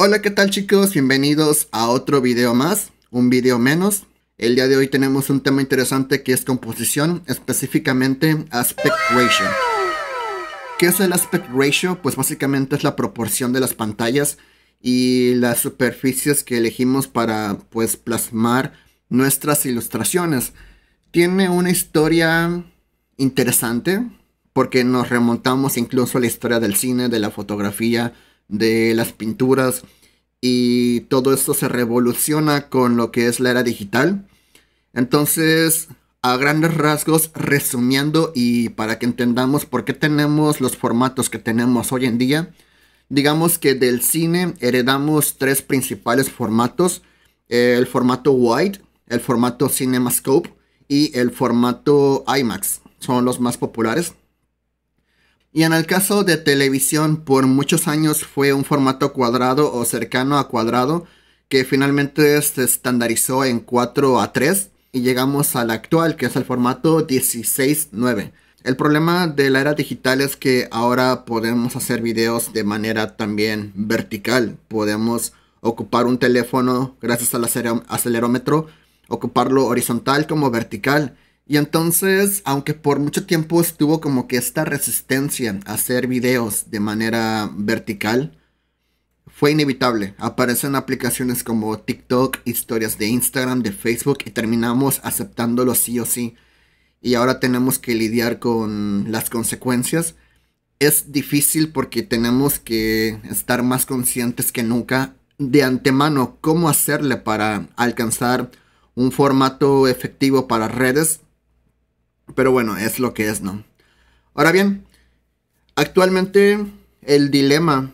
Hola, ¿qué tal chicos? Bienvenidos a otro video más, un video menos. El día de hoy tenemos un tema interesante que es composición, específicamente aspect ratio. ¿Qué es el aspect ratio? Pues básicamente es la proporción de las pantallas y las superficies que elegimos para pues plasmar nuestras ilustraciones. Tiene una historia interesante porque nos remontamos incluso a la historia del cine, de la fotografía, de las pinturas, y todo esto se revoluciona con lo que es la era digital. Entonces, a grandes rasgos, resumiendo y para que entendamos por qué tenemos los formatos que tenemos hoy en día, digamos que del cine heredamos tres principales formatos: el formato wide, el formato CinemaScope y el formato IMAX. Son los más populares. Y en el caso de televisión, por muchos años fue un formato cuadrado o cercano a cuadrado, que finalmente se estandarizó en 4:3 y llegamos al actual, que es el formato 16:9. El problema de la era digital es que ahora podemos hacer videos de manera también vertical. Podemos ocupar un teléfono gracias al acelerómetro, ocuparlo horizontal como vertical. Y entonces, aunque por mucho tiempo estuvo como que esta resistencia a hacer videos de manera vertical, fue inevitable. Aparecen aplicaciones como TikTok, historias de Instagram, de Facebook, y terminamos aceptándolo sí o sí. Y ahora tenemos que lidiar con las consecuencias. Es difícil porque tenemos que estar más conscientes que nunca de antemano cómo hacerle para alcanzar un formato efectivo para redes. Pero bueno, es lo que es, ¿no? Ahora bien, actualmente el dilema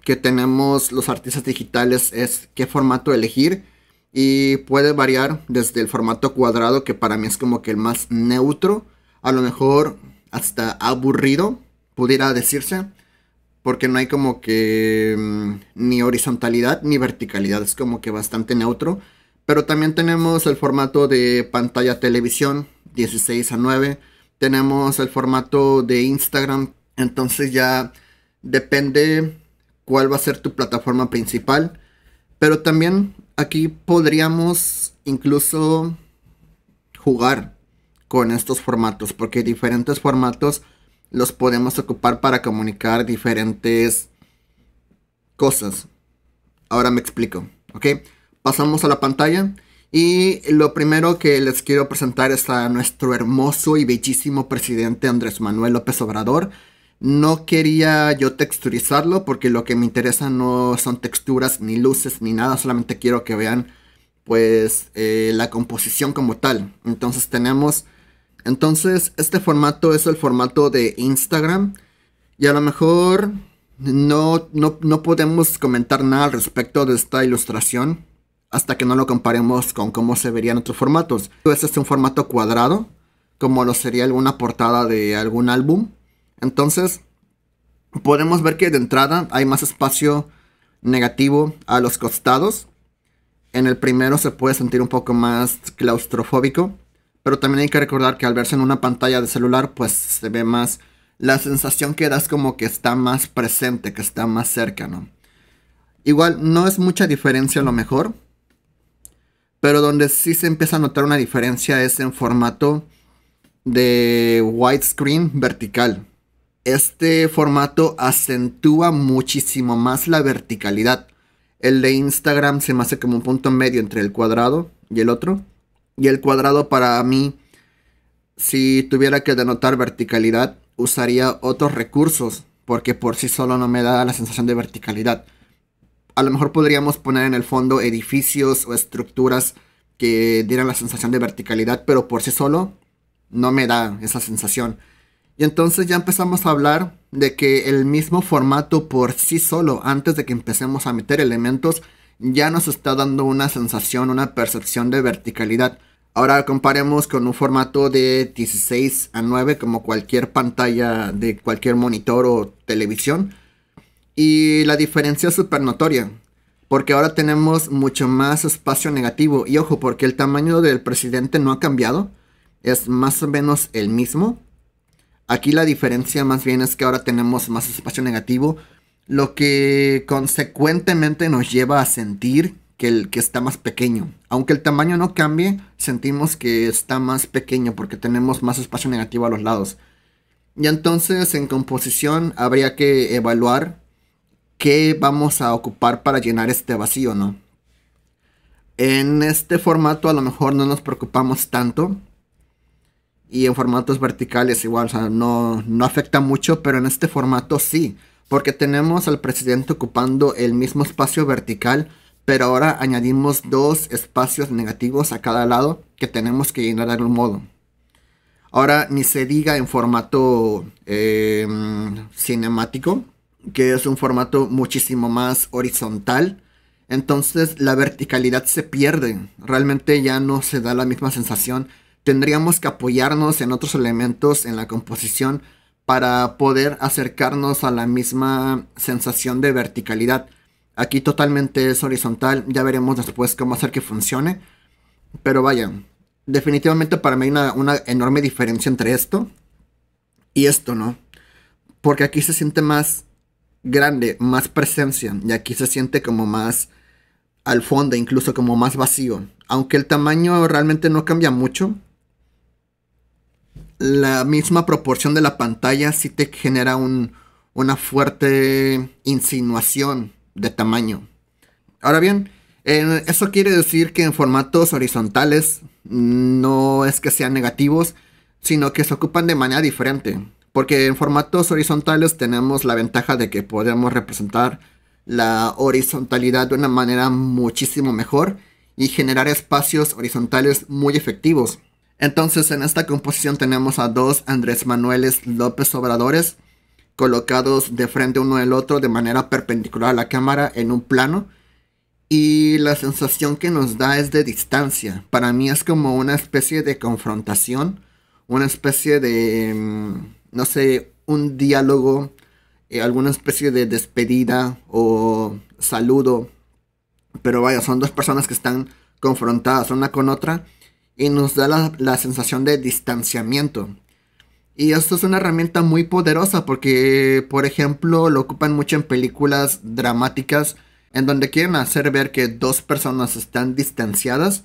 que tenemos los artistas digitales es qué formato elegir. Y puede variar desde el formato cuadrado, que para mí es como que el más neutro, a lo mejor hasta aburrido, pudiera decirse, porque no hay como que ni horizontalidad ni verticalidad, es como que bastante neutro. Pero también tenemos el formato de pantalla televisión, 16:9. Tenemos el formato de Instagram. Entonces ya depende cuál va a ser tu plataforma principal. Pero también aquí podríamos incluso jugar con estos formatos, porque diferentes formatos los podemos ocupar para comunicar diferentes cosas. Ahora me explico, ¿ok? Pasamos a la pantalla y lo primero que les quiero presentar es a nuestro hermoso y bellísimo presidente Andrés Manuel López Obrador. No quería yo texturizarlo porque lo que me interesa no son texturas ni luces ni nada, solamente quiero que vean pues la composición como tal. Entonces este formato es el formato de Instagram y a lo mejor no podemos comentar nada al respecto de esta ilustración hasta que no lo comparemos con cómo se verían otros formatos. Este es un formato cuadrado, como lo sería alguna portada de algún álbum. Entonces, podemos ver que de entrada hay más espacio negativo a los costados. En el primero se puede sentir un poco más claustrofóbico, pero también hay que recordar que al verse en una pantalla de celular, pues se ve más, la sensación que da es como que está más presente, que está más cerca, ¿no? Igual no es mucha diferencia a lo mejor, pero donde sí se empieza a notar una diferencia es en formato de widescreen vertical. Este formato acentúa muchísimo más la verticalidad. El de Instagram se me hace como un punto medio entre el cuadrado y el otro. Y el cuadrado para mí, si tuviera que denotar verticalidad, usaría otros recursos, porque por sí solo no me da la sensación de verticalidad. A lo mejor podríamos poner en el fondo edificios o estructuras que dieran la sensación de verticalidad, pero por sí solo no me da esa sensación. Y entonces ya empezamos a hablar de que el mismo formato por sí solo, antes de que empecemos a meter elementos, ya nos está dando una sensación, una percepción de verticalidad. Ahora comparemos con un formato de 16:9 como cualquier pantalla de cualquier monitor o televisión. Y la diferencia es súper notoria, porque ahora tenemos mucho más espacio negativo. Y ojo, porque el tamaño del presidente no ha cambiado, es más o menos el mismo. Aquí la diferencia más bien es que ahora tenemos más espacio negativo lo que consecuentemente nos lleva a sentir que está más pequeño. Aunque el tamaño no cambie, sentimos que está más pequeño porque tenemos más espacio negativo a los lados. Y entonces en composición habría que evaluar qué vamos a ocupar para llenar este vacío, ¿no? En este formato a lo mejor no nos preocupamos tanto. Y en formatos verticales igual, o sea, no afecta mucho, pero en este formato sí. Porque tenemos al presidente ocupando el mismo espacio vertical, pero ahora añadimos dos espacios negativos a cada lado que tenemos que llenar de algún modo. Ahora ni se diga en formato cinemático, que es un formato muchísimo más horizontal. Entonces la verticalidad se pierde. Realmente ya no se da la misma sensación. Tendríamos que apoyarnos en otros elementos en la composición para poder acercarnos a la misma sensación de verticalidad. Aquí totalmente es horizontal. Ya veremos después cómo hacer que funcione. Pero vaya, definitivamente para mí hay una enorme diferencia entre esto y esto, ¿no? Porque aquí se siente más grande, más presencia. Y aquí se siente como más al fondo, incluso como más vacío. Aunque el tamaño realmente no cambia mucho, la misma proporción de la pantalla sí te genera una fuerte insinuación de tamaño. Ahora bien, eso quiere decir que en formatos horizontales no es que sean negativos, sino que se ocupan de manera diferente. Porque en formatos horizontales tenemos la ventaja de que podemos representar la horizontalidad de una manera muchísimo mejor y generar espacios horizontales muy efectivos. Entonces en esta composición tenemos a dos Andrés Manueles López Obradores colocados de frente uno del otro de manera perpendicular a la cámara en un plano. Y la sensación que nos da es de distancia. Para mí es como una especie de confrontación, una especie de, no sé, un diálogo, alguna especie de despedida o saludo. Pero vaya, son dos personas que están confrontadas una con otra y nos da la sensación de distanciamiento. Y esto es una herramienta muy poderosa porque, por ejemplo, lo ocupan mucho en películas dramáticas en donde quieren hacer ver que dos personas están distanciadas,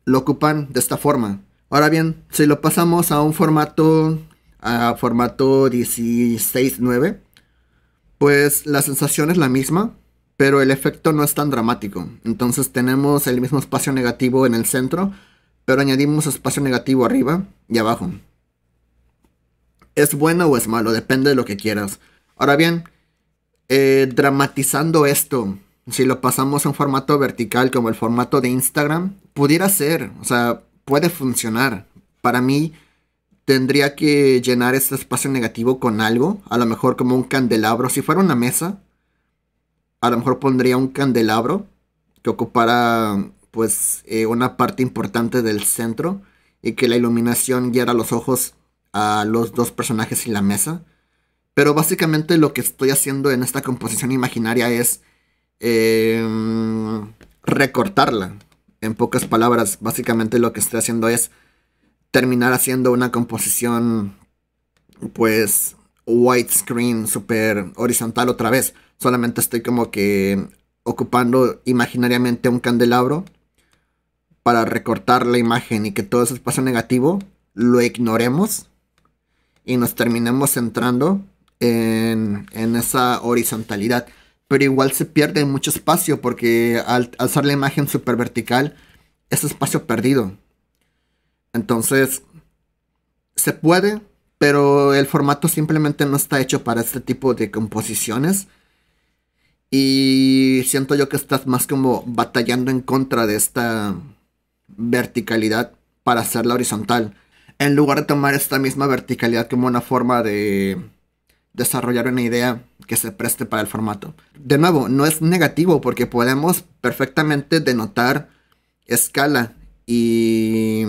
lo ocupan de esta forma. Ahora bien, si lo pasamos a formato 16:9, pues la sensación es la misma, pero el efecto no es tan dramático. Entonces tenemos el mismo espacio negativo en el centro, pero añadimos espacio negativo arriba y abajo. ¿Es bueno o es malo? Depende de lo que quieras. Ahora bien, dramatizando esto, si lo pasamos a un formato vertical como el formato de Instagram, pudiera ser, o sea, puede funcionar. Para mí, tendría que llenar este espacio negativo con algo, a lo mejor como un candelabro. Si fuera una mesa, a lo mejor pondría un candelabro que ocupara, pues, una parte importante del centro y que la iluminación guiara los ojos a los dos personajes y la mesa. Pero básicamente lo que estoy haciendo en esta composición imaginaria es recortarla. En pocas palabras, básicamente lo que estoy haciendo es terminar haciendo una composición, pues, widescreen, super horizontal otra vez. Solamente estoy como que ocupando imaginariamente un candelabro para recortar la imagen y que todo ese espacio negativo lo ignoremos y nos terminemos centrando en esa horizontalidad. Pero igual se pierde mucho espacio porque al alzar la imagen super vertical es espacio perdido. Entonces se puede, pero el formato simplemente no está hecho para este tipo de composiciones. Y siento yo que estás más como batallando en contra de esta verticalidad para hacerla horizontal, en lugar de tomar esta misma verticalidad como una forma de desarrollar una idea que se preste para el formato. De nuevo, no es negativo porque podemos perfectamente denotar escala y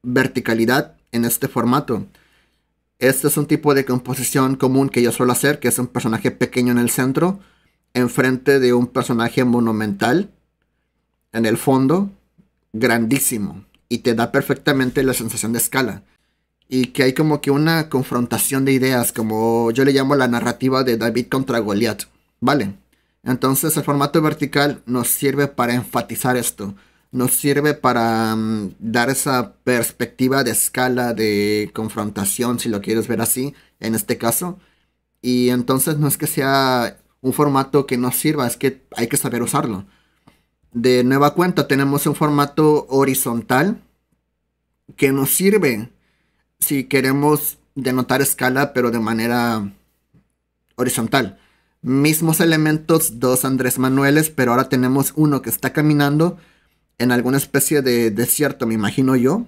verticalidad en este formato. Este es un tipo de composición común que yo suelo hacer, que es un personaje pequeño en el centro, enfrente de un personaje monumental en el fondo, grandísimo, y te da perfectamente la sensación de escala. y que hay como que una confrontación de ideas, como yo le llamo la narrativa de David contra Goliat, ¿vale? Entonces el formato vertical nos sirve para enfatizar esto, nos sirve para dar esa perspectiva de escala, de confrontación, si lo quieres ver así, en este caso. Y entonces no es que sea un formato que nos sirva, es que hay que saber usarlo. De nueva cuenta tenemos un formato horizontal que nos sirve si queremos denotar escala, pero de manera horizontal. Mismos elementos, dos Andrés Manueles, pero ahora tenemos uno que está caminando en alguna especie de desierto, me imagino yo,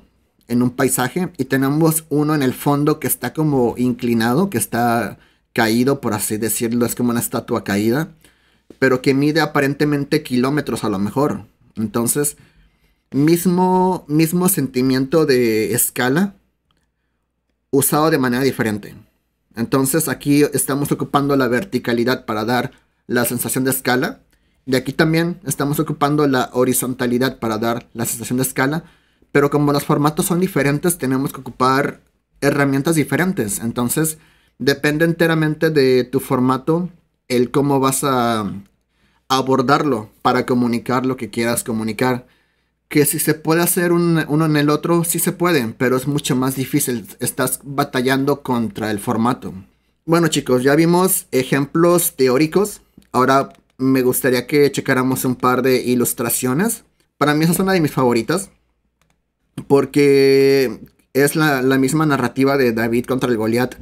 en un paisaje, y tenemos uno en el fondo que está como inclinado, que está caído, por así decirlo, es como una estatua caída, pero que mide aparentemente kilómetros a lo mejor. Entonces, mismo sentimiento de escala, usado de manera diferente. Entonces aquí estamos ocupando la verticalidad para dar la sensación de escala. Y aquí también estamos ocupando la horizontalidad para dar la sensación de escala. Pero como los formatos son diferentes, tenemos que ocupar herramientas diferentes. Entonces depende enteramente de tu formato, el cómo vas a abordarlo para comunicar lo que quieras comunicar. Que si se puede hacer uno en el otro, sí se puede, pero es mucho más difícil. Estás batallando contra el formato. Bueno chicos, ya vimos ejemplos teóricos. Ahora me gustaría que checáramos un par de ilustraciones. Para mí esa es una de mis favoritas. Porque es la misma narrativa de David contra el Goliat.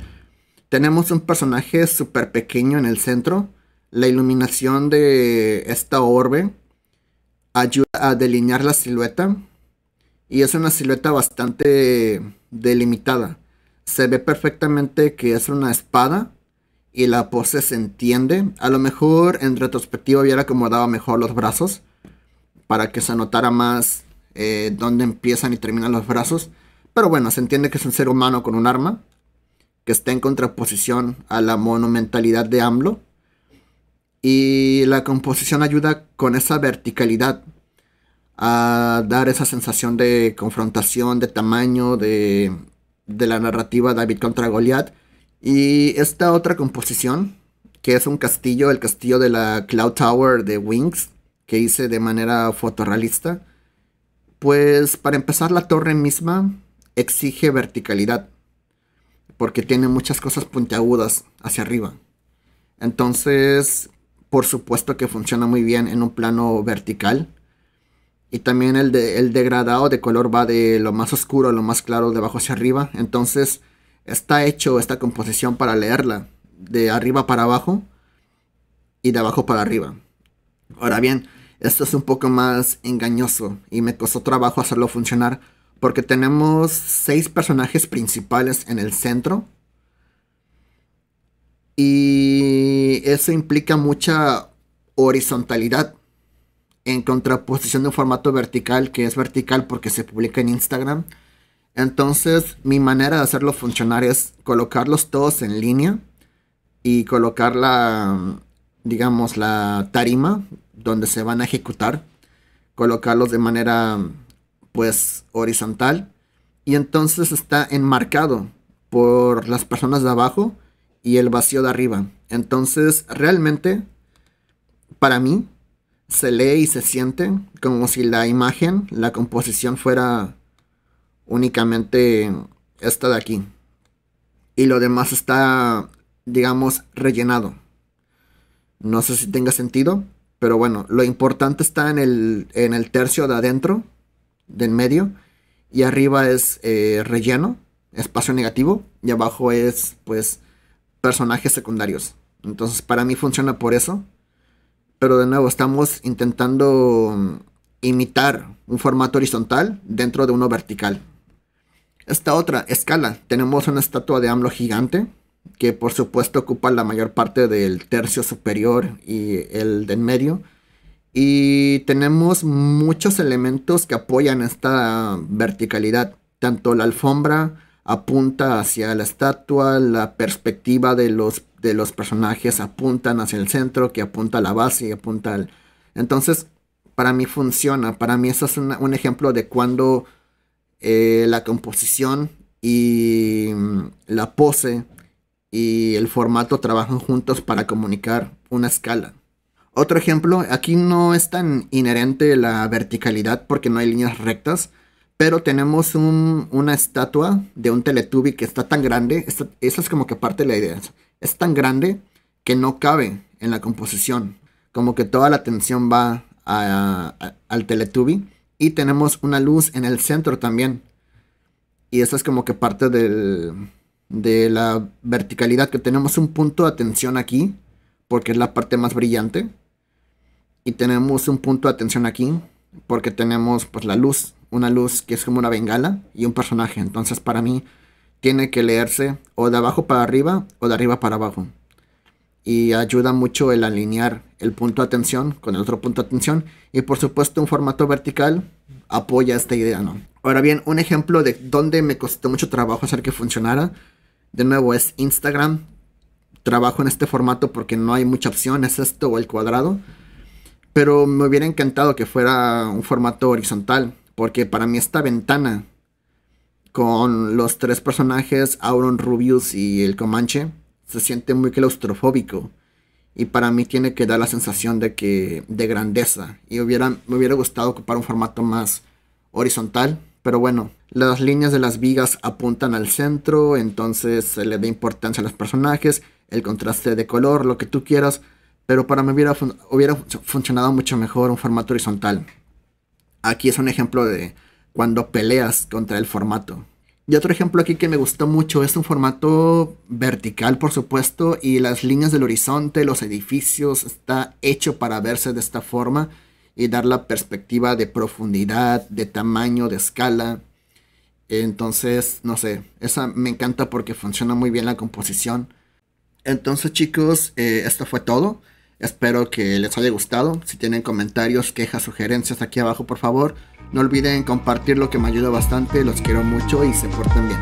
Tenemos un personaje súper pequeño en el centro. La iluminación de esta orbe ayuda a delinear la silueta y es una silueta bastante delimitada. Se ve perfectamente que es una espada y la pose se entiende. A lo mejor en retrospectiva hubiera acomodado mejor los brazos para que se notara más dónde empiezan y terminan los brazos. Pero bueno, se entiende que es un ser humano con un arma que está en contraposición a la monumentalidad de AMLO. Y la composición ayuda con esa verticalidad a dar esa sensación de confrontación, de tamaño, de la narrativa David contra Goliat. Y esta otra composición, que es un castillo, el castillo de la Cloud Tower de Wings, que hice de manera fotorrealista. Pues para empezar, la torre misma exige verticalidad, porque tiene muchas cosas puntiagudas hacia arriba. Entonces, por supuesto que funciona muy bien en un plano vertical. Y también el degradado de color va de lo más oscuro a lo más claro, de abajo hacia arriba. Entonces está hecho esta composición para leerla de arriba para abajo y de abajo para arriba. Ahora bien, esto es un poco más engañoso y me costó trabajo hacerlo funcionar, porque tenemos 6 personajes principales en el centro. Y eso implica mucha horizontalidad en contraposición de un formato vertical, que es vertical porque se publica en Instagram. Entonces mi manera de hacerlo funcionar es colocarlos todos en línea y colocar digamos, la tarima donde se van a ejecutar, colocarlos de manera pues horizontal, y entonces está enmarcado por las personas de abajo y el vacío de arriba. Entonces realmente para mí se lee y se siente como si la imagen, la composición fuera únicamente esta de aquí. Y lo demás está, digamos, rellenado. No sé si tenga sentido, pero bueno, lo importante está en el tercio de adentro, de en medio, y arriba es relleno, espacio negativo, y abajo es, pues, personajes secundarios. Entonces, para mí funciona por eso. Pero de nuevo, estamos intentando imitar un formato horizontal dentro de uno vertical. Esta otra, escala. Tenemos una estatua de AMLO gigante, que por supuesto ocupa la mayor parte del tercio superior y el de en medio. Y tenemos muchos elementos que apoyan esta verticalidad. Tanto la alfombra apunta hacia la estatua, la perspectiva de los personajes apuntan hacia el centro, que apunta a la base y apunta al... Entonces, para mí funciona. Para mí eso es un ejemplo de cuando la composición y la pose y el formato trabajan juntos para comunicar una escala. Otro ejemplo, aquí no es tan inherente la verticalidad porque no hay líneas rectas, pero tenemos una estatua de un Teletubby que está tan grande, esa es como que parte de la idea, es tan grande que no cabe en la composición, como que toda la atención va al Teletubby, y tenemos una luz en el centro también, y esa es como que parte de la verticalidad, que tenemos un punto de atención aquí, porque es la parte más brillante, y tenemos un punto de atención aquí, porque tenemos pues la luz, una luz que es como una bengala y un personaje. Entonces para mí tiene que leerse o de abajo para arriba o de arriba para abajo. Y ayuda mucho el alinear el punto de atención con el otro punto de atención. Y por supuesto un formato vertical apoya esta idea, ¿no? Ahora bien, un ejemplo de donde me costó mucho trabajo hacer que funcionara, de nuevo, es Instagram. Trabajo en este formato porque no hay mucha opción, es esto o el cuadrado. Pero me hubiera encantado que fuera un formato horizontal, porque para mí esta ventana con los tres personajes, Auron, Rubius y el Comanche, se siente muy claustrofóbico. Y para mí tiene que dar la sensación de grandeza. Y me hubiera gustado ocupar un formato más horizontal. Pero bueno, las líneas de las vigas apuntan al centro, entonces se le da importancia a los personajes, el contraste de color, lo que tú quieras. Pero para mí hubiera funcionado mucho mejor un formato horizontal. Aquí es un ejemplo de cuando peleas contra el formato. Y otro ejemplo aquí que me gustó mucho es un formato vertical, por supuesto, y las líneas del horizonte, los edificios, está hecho para verse de esta forma y dar la perspectiva de profundidad, de tamaño, de escala. Entonces, no sé, esa me encanta porque funciona muy bien la composición. Entonces, chicos, esto fue todo. Espero que les haya gustado. Si tienen comentarios, quejas, sugerencias aquí abajo, por favor, no olviden compartirlo, que me ayuda bastante. Los quiero mucho y se porten bien.